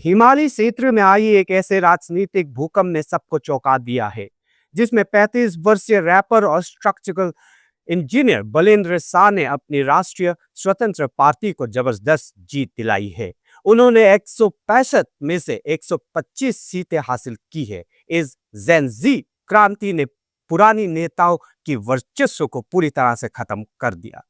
हिमालय क्षेत्र में आई एक ऐसे राजनीतिक भूकंप ने सबको चौंका दिया है, जिसमें 35 वर्षीय रैपर और स्ट्रक्चरल इंजीनियर बलेंद्र शाह ने अपनी राष्ट्रीय स्वतंत्र पार्टी को जबरदस्त जीत दिलाई है। उन्होंने 165 में से 125 सीटें हासिल की है। इस जेन जी क्रांति ने पुरानी नेताओं की वर्चस्व को पूरी तरह से खत्म कर दिया।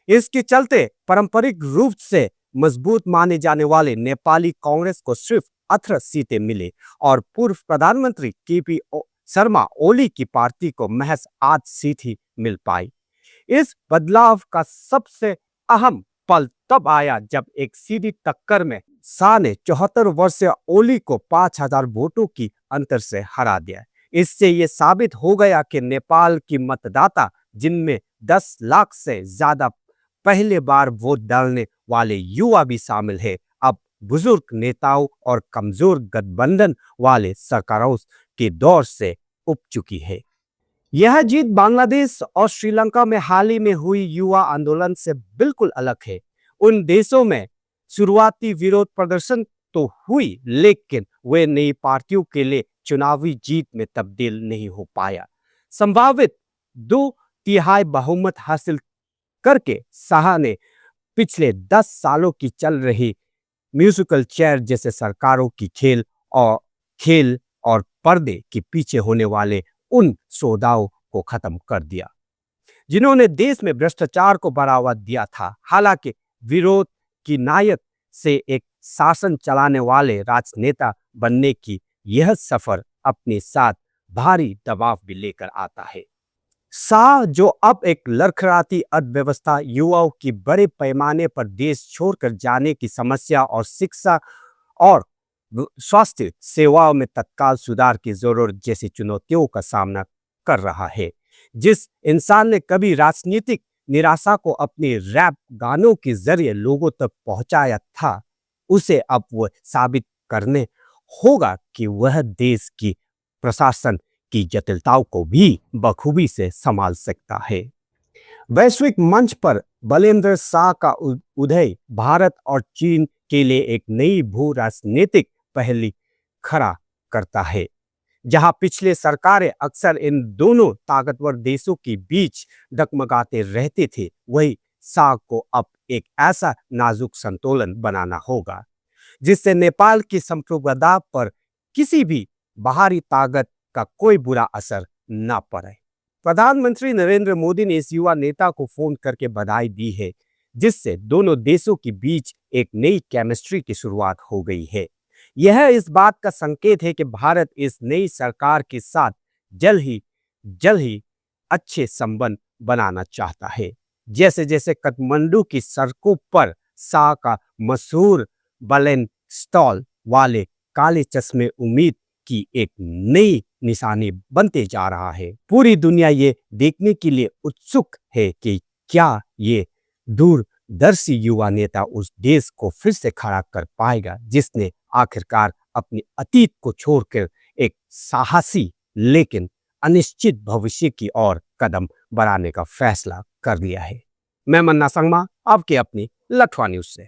इसके चलते पारंपरिक रूप से मजबूत माने जाने वाले नेपाली कांग्रेस को सिर्फ 18 सीटें मिले और पूर्व प्रधानमंत्री केपी शर्मा ओली की पार्टी को महज 8 सीट ही मिल पाई। इस बदलाव का सबसे अहम पल तब आया जब एक सीधी टक्कर में शाह ने 74 वर्षीय ओली को 5000 वोटों की अंतर से हरा दिया। इससे यह साबित हो गया कि नेपाल की मतदाता, जिनमें 10 लाख से ज्यादा पहले बार वोट डालने वाले युवा भी शामिल है, अब बुजुर्ग नेताओं और कमजोर गठबंधन वाले सरकारों के दौर से उब चुकी है। यह जीत बांग्लादेश और श्रीलंका में हाल ही में हुई युवा आंदोलन से बिल्कुल अलग है। उन देशों में शुरुआती विरोध प्रदर्शन तो हुई, लेकिन वे नई पार्टियों के लिए चुनावी जीत में तब्दील नहीं हो पाया। संभावित 2/3 बहुमत हासिल करके शाह ने पिछले 10 सालों की चल रही म्यूजिकल चेयर जैसे सरकारों की खेल और पर्दे के पीछे होने वाले उन सौदाओं को खत्म कर दिया, जिन्होंने देश में भ्रष्टाचार को बढ़ावा दिया था। हालांकि विरोध की नायक से एक शासन चलाने वाले राजनेता बनने की यह सफर अपने साथ भारी दबाव भी लेकर आता है। शाह, जो अब एक लड़खड़ाती अर्थव्यवस्था, युवाओं की बड़े पैमाने पर देश छोड़कर जाने की समस्या और शिक्षा और स्वास्थ्य सेवाओं में तत्काल सुधार की जरूरत जैसी चुनौतियों का सामना कर रहा है। जिस इंसान ने कभी राजनीतिक निराशा को अपने रैप गानों के जरिए लोगों तक पहुंचाया था, उसे अब वह साबित करने होगा कि वह देश की प्रशासन की जटिलताओं को भी बखूबी से संभाल सकता है। वैश्विक मंच पर बलेंद्र शाह का उदय भारत और चीन के लिए एक नई भू राजनीतिक पहली खड़ा करता है। जहां पिछले सरकारें अक्सर इन दोनों ताकतवर देशों के बीच डगमगाते रहते थे, वही शाह को अब एक ऐसा नाजुक संतुलन बनाना होगा जिससे नेपाल की संप्रभुता पर किसी भी बाहरी ताकत का कोई बुरा असर न पड़े। प्रधानमंत्री नरेंद्र मोदी ने इस युवा नेता को फोन करके बधाई दी है, जिससे दोनों देशों के बीच एक नई केमिस्ट्री की शुरुआत हो गई है। यह इस बात का संकेत है कि भारत इस नई सरकार के साथ जल्द ही अच्छे संबंध बनाना चाहता है। जैसे जैसे काठमांडू की सड़कों पर शाह का मशहूर बलेन स्टॉल वाले काले चश्मे उम्मीद की एक नई निशानी बनते जा रहा है। पूरी दुनिया ये देखने के लिए उत्सुक है कि क्या ये दूरदर्शी युवा नेता उस देश को फिर से खड़ा कर पाएगा जिसने आखिरकार अपने अतीत को छोड़कर एक साहसी लेकिन अनिश्चित भविष्य की ओर कदम बढ़ाने का फैसला कर लिया है। मैं मन्ना संगमा, आपके अपनी लठवा न्यूज से।